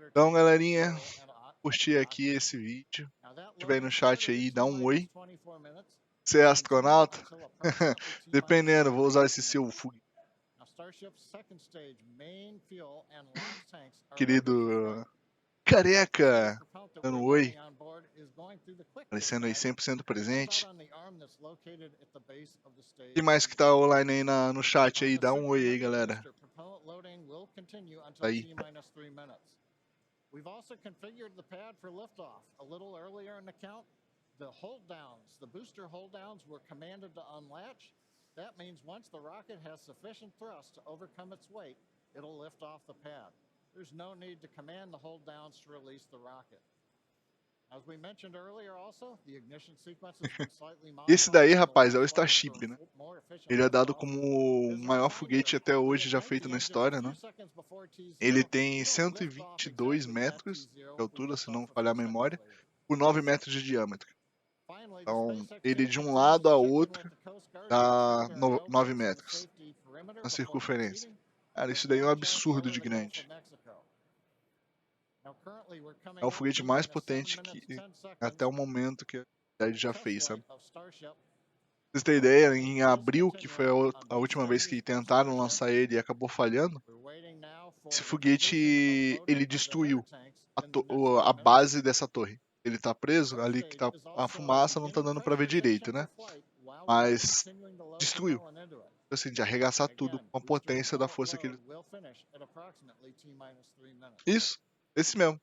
Então, galerinha, curtir aqui esse vídeo. Se estiver aí no chat aí, dá um oi. Você é astronauta? Dependendo, vou usar esse seu querido careca, dando um oi, aparecendo aí 100% presente. Quem mais que tá online aí no chat aí, dá um oi aí, galera. Aí. We've also configured the pad for liftoff. A little earlier in the count, the hold downs, the booster hold downs were commanded to unlatch. That means once the rocket has sufficient thrust to overcome its weight, it'll lift off the pad. There's no need to command the hold downs to release the rocket. As we mentioned earlier also, the ignition sequence has been slightly modified. Esse daí, rapaz, é o StarShip, né? Ele é dado como o maior foguete até hoje já feito na história, né? Ele tem 122 metros de altura, se não falhar a memória, por 9 metros de diâmetro. Então, ele de um lado a outro dá 9 metros na circunferência. Cara, isso daí é um absurdo de grande. É o foguete mais potente que até o momento que a humanidade já fez, sabe? Pra vocês terem ideia, em abril, que foi a última vez que tentaram lançar ele e acabou falhando, esse foguete, ele destruiu a base dessa torre. Ele tá preso, ali que tá a fumaça não tá dando pra ver direito, né? Mas destruiu. Assim, de arregaçar tudo com a potência da força que ele... Isso, esse mesmo.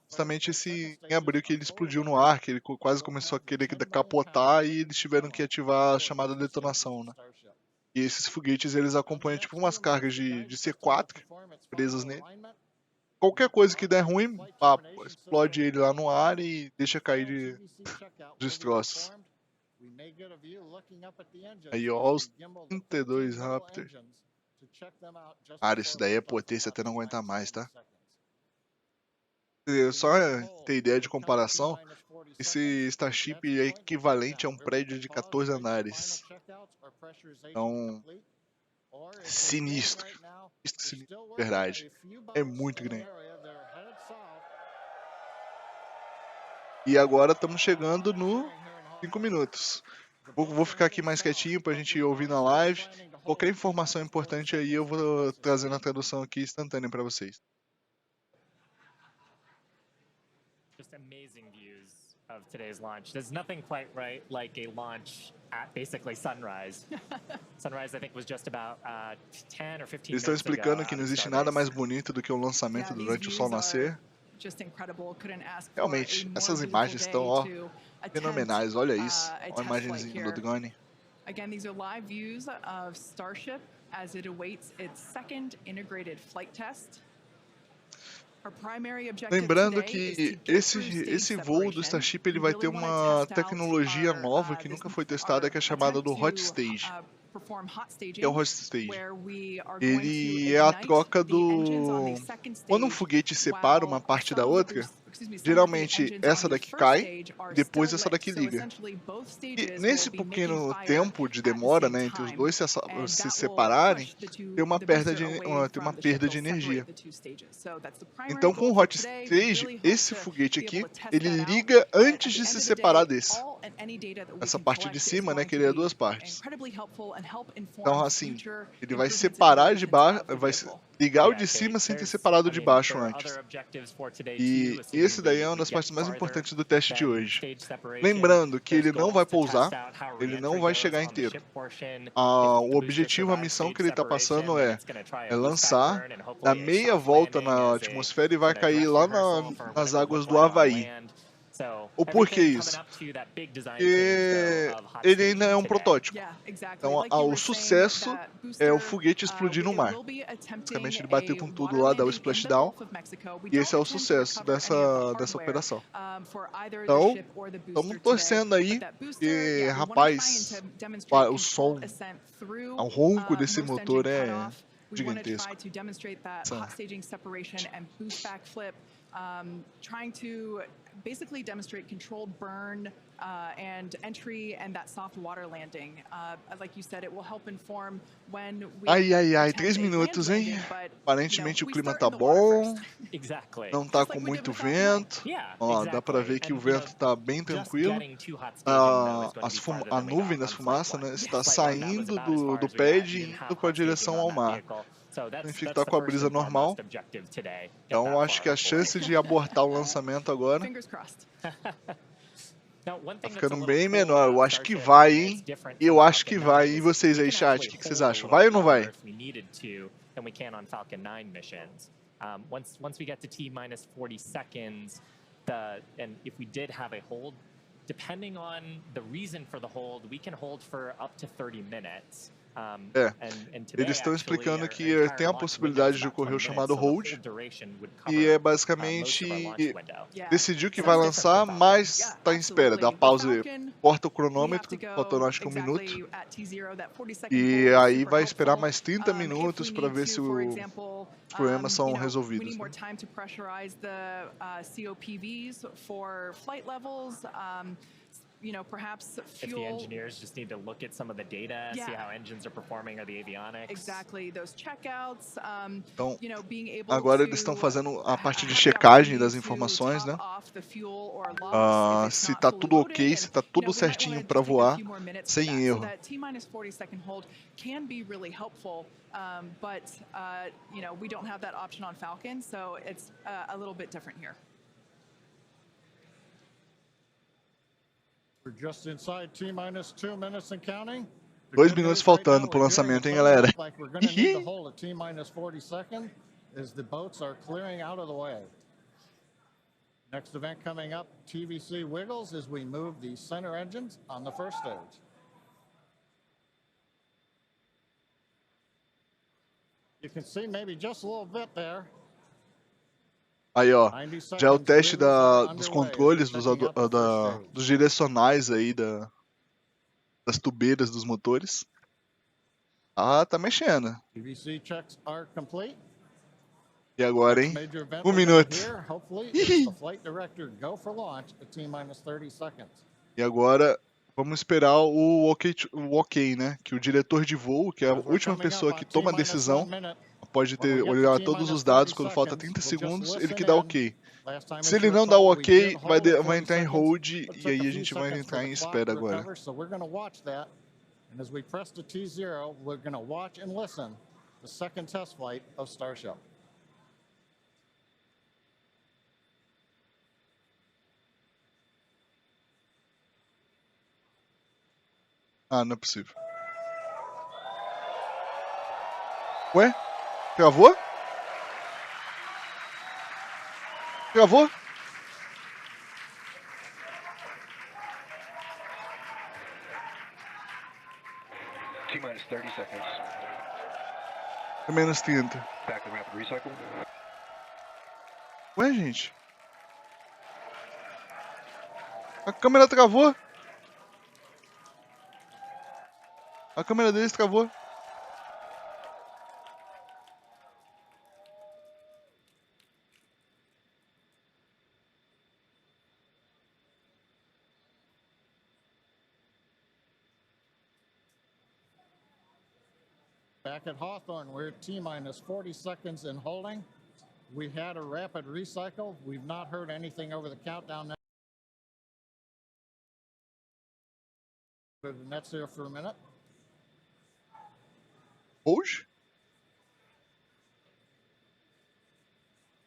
Justamente esse em abril que ele explodiu no ar, que ele quase começou a querer capotar e eles tiveram que ativar a chamada detonação, né? E esses foguetes, eles acompanham tipo umas cargas de C4 presas nele. Qualquer coisa que der ruim, explode ele lá no ar e deixa cair os destroços. Aí, ó, os 32 Raptor. Cara, isso daí é potência até não aguentar mais, tá? Só ter ideia de comparação, esse StarShip é equivalente a um prédio de 14 andares. Então, sinistro. Sinistro, verdade. É muito grande. E agora estamos chegando no 5 minutos. Vou ficar aqui mais quietinho pra gente ouvir na live. Qualquer informação importante aí eu vou trazer na tradução aqui instantânea para vocês. Just amazing views of today's launch. There's nothing quite right like a launch at basically sunrise. Sunrise, I think, was just about 10 or 15 Eles estão minutes explicando ago, que não existe nada mais bonito do que o lançamento durante o sol nascer. Realmente, essas imagens estão, ó, fenomenais. Olha isso. Olha a imagenzinha do drone. Again, these are live views of StarShip as it awaits its second integrated flight test. Lembrando que esse voo do StarShip ele vai ter uma tecnologia nova que nunca foi testada, que é chamada do Hot Stage. Que é o Hot Stage. Ele é a troca do... Quando um foguete separa uma parte da outra, geralmente essa daqui cai e depois essa daqui liga. E nesse pequeno tempo de demora, né, entre os dois se separarem, tem uma perda de energia. Então com o Hot Stage, esse foguete aqui, ele liga antes de se separar desse. Essa parte de cima, né, que ele é duas partes. Então assim, ele vai separar de baixo, vai ligar o de cima sem ter separado de baixo antes. E esse daí é uma das partes mais importantes do teste de hoje. Lembrando que ele não vai pousar, ele não vai chegar inteiro. O objetivo, a missão que ele está passando é lançar, dar meia volta na atmosfera e vai cair lá nas águas do Havaí. O porquê isso? Porque ele ainda é um protótipo. Então, o sucesso é o foguete explodir no mar. Basicamente, ele bateu com tudo lá, dá o splashdown. E esse é o sucesso dessa operação. Então, estamos torcendo aí. E, rapaz, o som, o ronco desse motor é gigantesco. trying to basically demonstrate controlled burn and entry and that soft water landing. Like you said, it will help inform when we Ai, 3 attempt a land minutos, hein? landing, but Aparentemente o we clima start tá in the water bom, first. Exactly. não tá Just com like we did muito with Falcon 9. vento. Yeah, Ó, dá pra exactly. ver que o And, you know, vento tá bem just tranquilo. getting to hot staging, though, is going to be farther A than we nuvem got das on flight fumaças, one. né, está Flight one, that was saindo about as far do as we got. pad You e didn't indo have com a hot staging direção on ao that mar. vehicle. So that's Significa que the tá com a first brisa and foremost normal. objective today. Get Então that acho far, que a hopefully. chance de abortar o lançamento agora Fingers crossed. Now, one tá thing that's a ficando little bem cool menor. Eu about acho que StarShip, vai, and it's hein? different Eu from acho que Falcon vai. 9, E is vocês we aí, can chat, actually o que vocês hold a acham? little Vai ou não longer vai? if we needed to than we can on Falcon 9 missions. Once we get to T-minus 40 seconds, and if we did have a hold, depending on the reason for the hold, we can hold for up to 30 minutes. Eles estão explicando que tem a possibilidade de ocorrer o chamado hold, e é basicamente decidir o que vai lançar, mas está em espera, dá pausa, corta o cronômetro, faltando acho que 1 minuto, e aí vai esperar mais 30 minutos para ver se os problemas são resolvidos. Né? Perhaps If the fuel. engineers just need to look at some of the data, see how engines are performing or the avionics. Exactly, those checkouts. Então, Being able agora eles estão fazendo a parte de checagem das informações, né? Se tá tudo ok, se tá tudo certinho para voar, sem erro. T-minus 40 second hold can be really helpful, but we don't have that option on Falcon, so it's a little bit different here. We're just inside T-minus 2 minutes and counting. 2 minutos faltando pro lançamento, hein, galera? Like we're going to need to hold at T-minus 40 seconds as the boats are clearing out of the way. Next event coming up, TVC wiggles as we move the center engines on the first stage. You can see maybe just a little bit there. Aí, ó, já é o teste dos controles, dos direcionais aí, das tubeiras dos motores. Ah, tá mexendo. E agora, hein? 1 minuto. E agora, vamos esperar o ok, né? Que o diretor de voo, que é a última pessoa que toma a decisão, pode olhar todos os dados quando falta 30 segundos, ele que dá ok. Se ele não dá o ok, vai entrar em hold e aí a gente vai entrar em espera agora. And as we press to T0, we're going to watch and listen the second test flight of StarShip. Ah, não é possível. Ué? Travou? Travou? T-minus 30 seconds. É menos 30. Back to rapid recycle. Ué, gente? A câmera travou. A câmera deles travou. Back at Hawthorne, we're at T-minus 40 seconds in holding. We had a rapid recycle. We've not heard anything over the countdown now. The net's here for a minute. Hoje?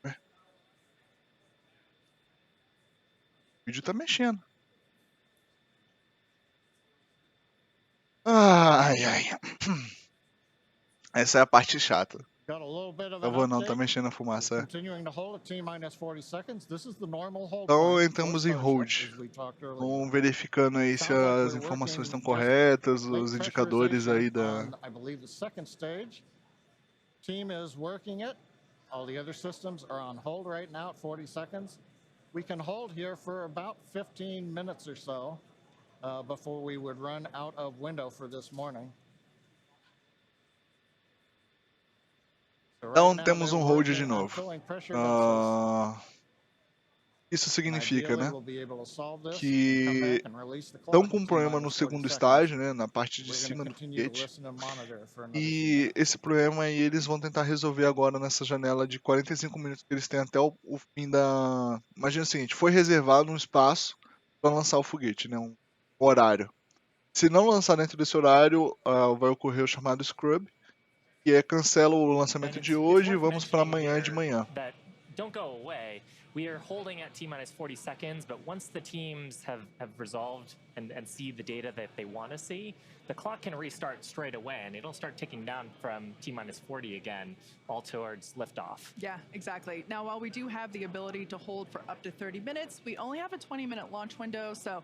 O vídeo tá mexendo. Ai, ai. Essa é a parte chata. Não, tá mexendo a fumaça. Então entramos em hold. Vamos verificando aí se as informações estão corretas, os indicadores aí da... Team is working it. All the other systems are on hold right now at 40 seconds. We can hold here for about 15 minutes or so before we would run out of window for this morning. Então temos um hold de novo. Isso significa, né, Ideally, we'll be able to solve this, que come back and release the estão clock com in um problema no T-minus 40 segundo seconds. estágio, né, na parte de We're cima going to do continue to foguete. listen and monitor for another few E minutes. esse problema aí eles vão tentar resolver agora nessa janela de 45 minutos que eles têm até o fim da... Imagina o seguinte, foi reservado um espaço para lançar o foguete, né, um horário. Se não lançar dentro desse horário, vai ocorrer o chamado scrub, que é cancela o lançamento de hoje e vamos para amanhã de manhã. Don't go away. We are holding at T-minus 40 seconds, but once the teams have resolved and see the data that they want to see, the clock can restart straight away, and it'll start ticking down from T-minus 40 again, all towards liftoff. Yeah, exactly. Now, while we do have the ability to hold for up to 30 minutes, we only have a 20-minute launch window, so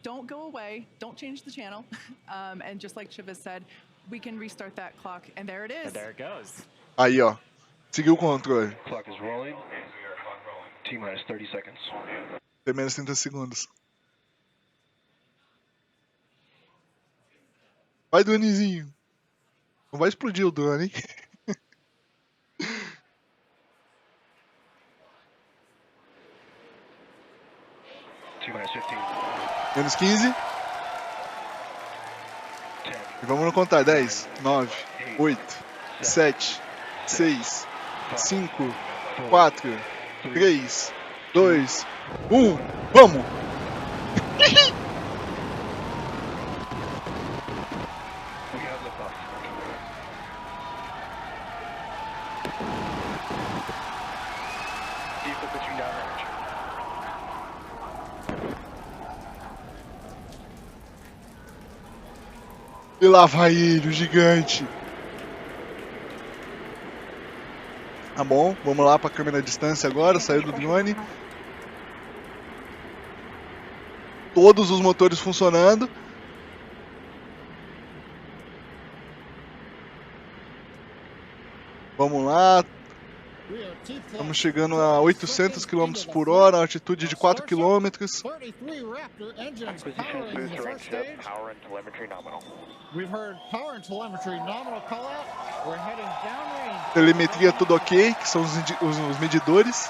don't go away, don't change the channel, and just like Shiva said, we can restart that clock, and there it is. And there it goes. Aí, ó, seguiu o controle. Clock is rolling. T-minus 30 seconds. Tem menos 30 segundos. Vai, dronezinho. Não vai explodir o drone, hein? T-minus 15. Menos 15. 10. E vamos contar. 10, 9, 8, 7, 6, 5, 4, 3, 2, 1. Vamos! We have liftoff. Vehicle pitching downrange. E lá vai ele, o gigante. Tá bom, vamos lá para a câmera à distância agora, saiu do drone. Todos os motores funcionando. Vamos lá, estamos chegando a 800 km por hora, altitude de 4 km. 33 Raptor engines powering the first stage. Power and telemetry nominal. We've heard power and telemetry nominal call out. We're heading downrange. Telemetria tudo ok, que são os medidores.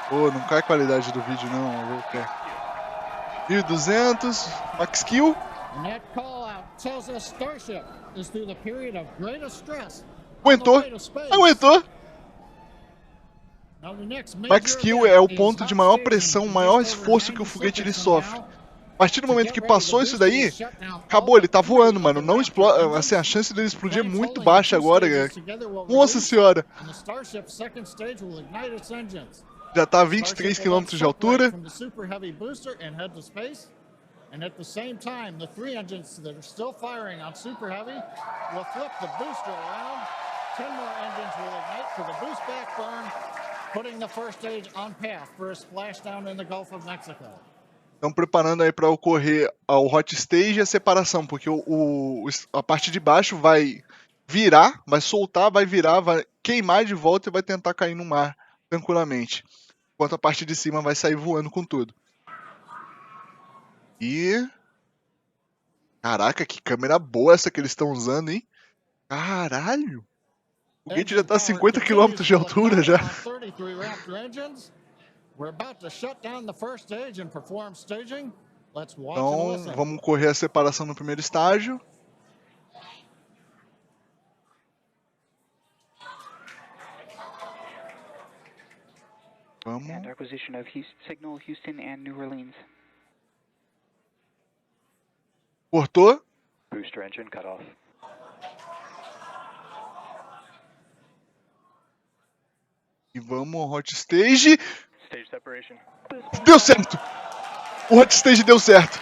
Pô, não cai a qualidade do vídeo não, eu vou quer. 1200, max kill. And that call out tells us StarShip is through the period of greatest stress. Aguentou, aguentou. Max kill é o ponto de maior pressão, maior esforço que o foguete ele sofre. A partir do momento que passou isso daí, acabou, ele tá voando, mano. Não explode, assim, a chance dele explodir é muito baixa agora, cara. Nossa senhora. Já tá a 23 km de altura. And at the same time, the 3 engines that are still firing on Super Heavy will flip the booster around. 10 more engines will ignite for the boost back burn, putting the first stage on path for a splashdown in the Gulf of Mexico. Estão preparando aí para ocorrer o hot stage e a separação, porque a parte de baixo vai virar, vai soltar, vai virar, vai queimar de volta e vai tentar cair no mar tranquilamente. Enquanto a parte de cima vai sair voando com tudo. E... Caraca, que câmera boa essa que eles estão usando, hein? Caralho! O foguete já tá a 50 km de altura já. Então, vamos correr a separação no primeiro estágio. Vamos. And acquisition of signal Houston and New Orleans. Cortou. Booster engine cut off. E vamos, hot stage. Stage separation. Deu certo! O hot stage deu certo.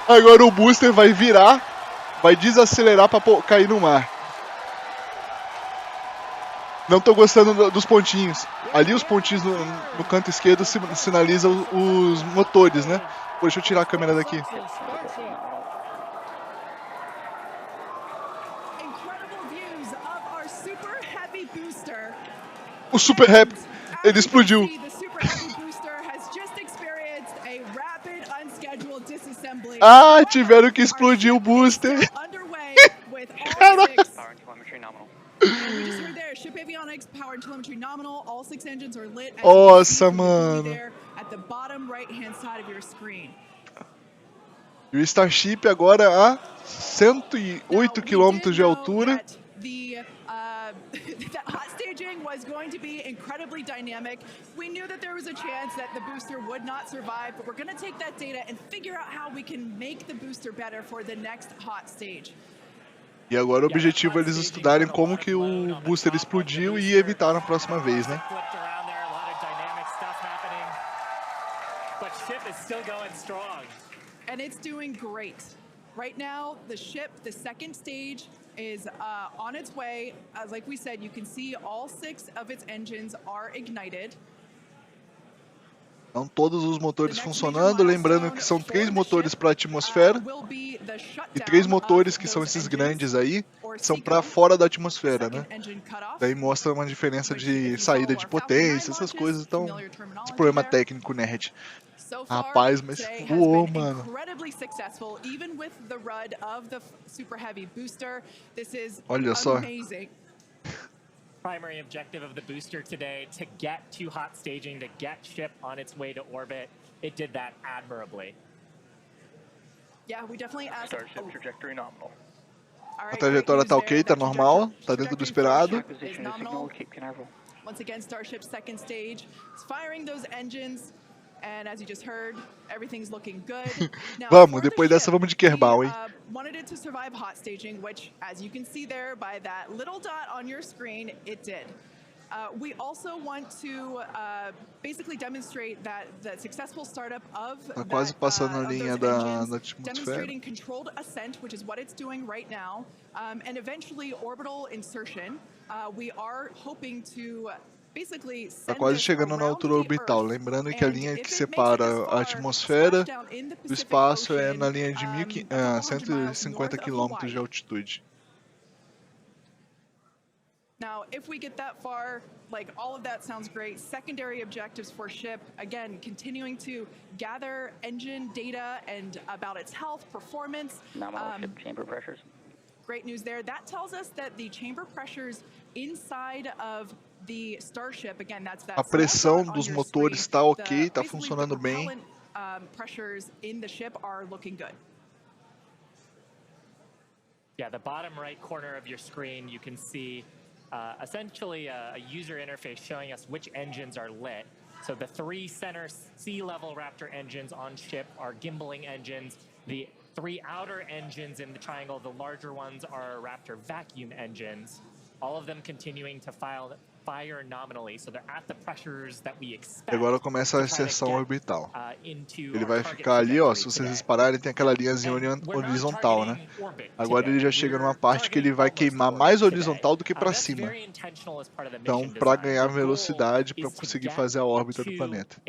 Agora o booster vai virar, vai desacelerar para cair no mar. Não tô gostando dos pontinhos. Ali os pontinhos no canto esquerdo sinalizam os motores, né? Pô, deixa eu tirar a câmera daqui. O Super Heavy, ele explodiu. Ah, tiveram que explodir o booster. Cara. Power and telemetry nominal. And we just heard there, ship avionics, power and telemetry nominal. All 6 engines are lit, as you can see Nossa, from the GUI mano. there at the bottom right-hand side of your screen. E o Starship agora a 108 Now, quilômetros de we did know altura. that that hot staging was going to be incredibly dynamic. We knew that there was a chance that the booster would not survive, but we're going to take that data and figure out how we can make the booster better for the next hot stage. E agora o objetivo é eles estudarem como que o booster explodiu e evitar na próxima vez, né? But ship is still going strong. And it's doing great. Right now, the ship, the second stage, is on its way. Like we said, you can see all 6 of its engines are ignited. Então todos os motores funcionando, lembrando que são 3 motores para a atmosfera e 3 motores que são esses grandes aí, que são para fora da atmosfera, né? Daí mostra uma diferença de saída de potência, essas coisas, então esse problema técnico nerd. Rapaz, mas voou, mano. Olha só. Primary objective of the booster today to get to hot staging, to get ship on its way to orbit. It did that admirably. Yeah, we definitely asked. Starship trajectory nominal. A trajetória tá ok, tá normal, tá dentro do esperado. Position is signal, Cape Canaveral. Once again, Starship's second stage is firing those engines. And as you just heard, everything's looking good. Now, Vamos, depois dessa vamos de Kerbal, hein? Wanted it to survive hot staging, which, as you can see there by that little dot on your screen, it did. We also want to basically demonstrate that the successful startup of Tá quase passando a linha da atmosfera. demonstrating controlled ascent, which is what it's doing right now, and eventually orbital insertion. We are hoping to Tá quase chegando na altura orbital, lembrando que a linha que separa a atmosfera do espaço é na linha de 150 km de altitude. Now, if we get that far, like all of that sounds great. Secondary objectives for ship, again, continuing to gather engine data and about its health, performance. Nominal ship chamber pressures. Great news there. That tells us that the chamber pressures inside of the Starship, again, that's that a pressão dos motores está ok, está funcionando bem. Pressures in the ship are looking good. Yeah, the bottom right corner of your screen, you can see essentially a user interface showing us which engines are lit. So the 3 center sea-level Raptor engines on ship are gimbaling engines. The 3 outer engines in the triangle, the larger ones, are Raptor vacuum engines. All of them continuing to fire nominally, so they're at the pressures that we expect. Agora começa a inserção orbital. Ele vai ficar ali, ó, se vocês repararem, tem aquela linhazinha horizontal, né? Agora ele já chega numa parte que ele vai queimar mais horizontal do que para cima. Então, para ganhar velocidade, para conseguir fazer a órbita do planeta.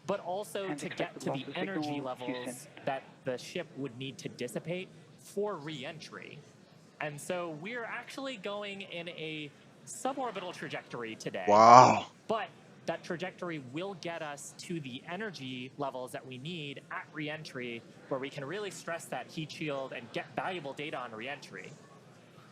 But also to get to the energy levels that the ship would need to dissipate for re-entry. And so we're actually going in a suborbital trajectory today. Wow. But that trajectory will get us to the energy levels that we need at re-entry, where we can really stress that heat shield and get valuable data on re-entry.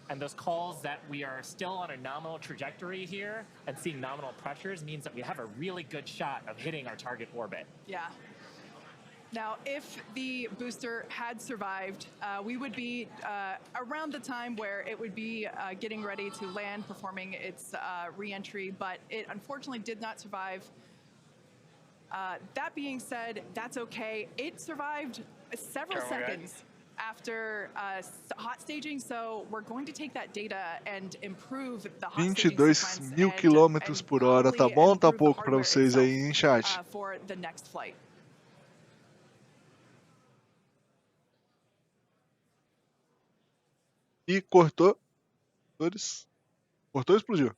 And those calls that we are still on a nominal trajectory here and seeing nominal pressures means that we have a really good shot of hitting our target orbit. Yeah. Now, if the booster had survived, we would be around the time where it would be getting ready to land, performing its re-entry, but it unfortunately did not survive. That being said, that's okay. It survived several seconds after hot staging, so we're going to take that data and improve the hot staging 22.000 km por hora, tá bom ou tá pouco para vocês aí em chat? For the next flight. E cortou. Cortou e explodiu.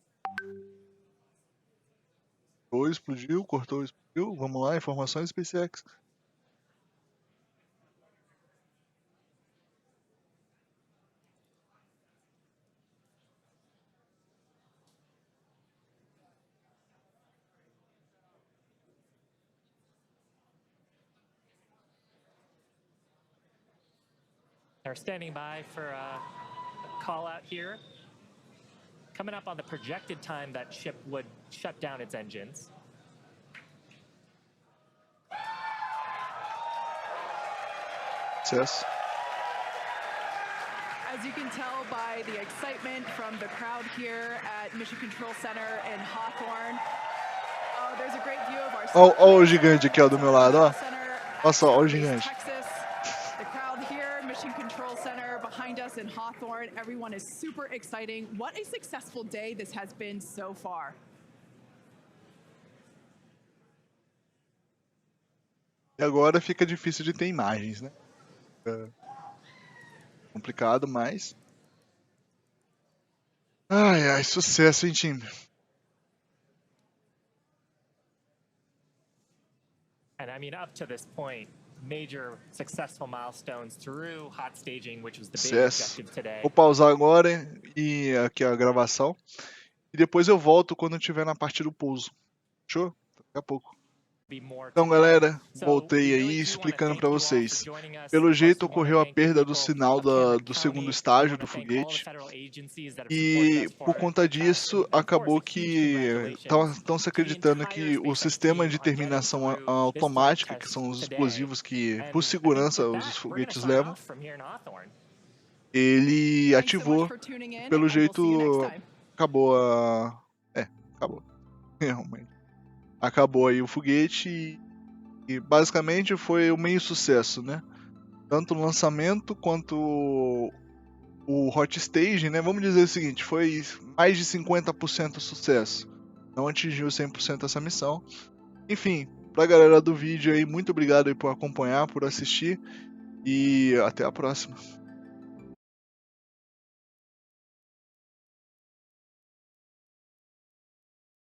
Cortou e explodiu. Vamos lá, informações SpaceX. They're standing by for a call out here. Coming up on the projected time that ship would shut down its engines. Sucesso. As you can tell by the excitement from the crowd here at Mission Control Center in Hawthorne. Oh, there's a great view of our Ó o gigante aqui, ó, do meu lado, ó. Olha só, ó o gigante. Texas. The crowd here, Mission Control Center behind us in Hawthorne. Everyone is super exciting. What a successful day this has been so far. E agora fica difícil de ter imagens, né? Complicado, mas... Ai, sucesso, hein, time? And I mean, up to this point, major successful milestones through hot staging, which was the big Sucesso. objective today. Vou pausar agora e aqui a gravação. E depois eu volto quando eu estiver na parte do pouso. Fechou? Daqui a pouco. Então, galera, voltei aí explicando para vocês. Pelo jeito, ocorreu a perda do sinal do segundo estágio do foguete. E por conta disso, acabou que estão se acreditando que o sistema de terminação automática, que são os explosivos que, por segurança, os foguetes levam, ele ativou. Pelo jeito, acabou a... acabou. Realmente. Acabou aí o foguete e basicamente foi um meio sucesso, né? Tanto o lançamento quanto o hot stage, né? Vamos dizer o seguinte, foi mais de 50% sucesso. Não atingiu 100% essa missão. Enfim, pra galera do vídeo aí, muito obrigado aí por acompanhar, por assistir e até a próxima.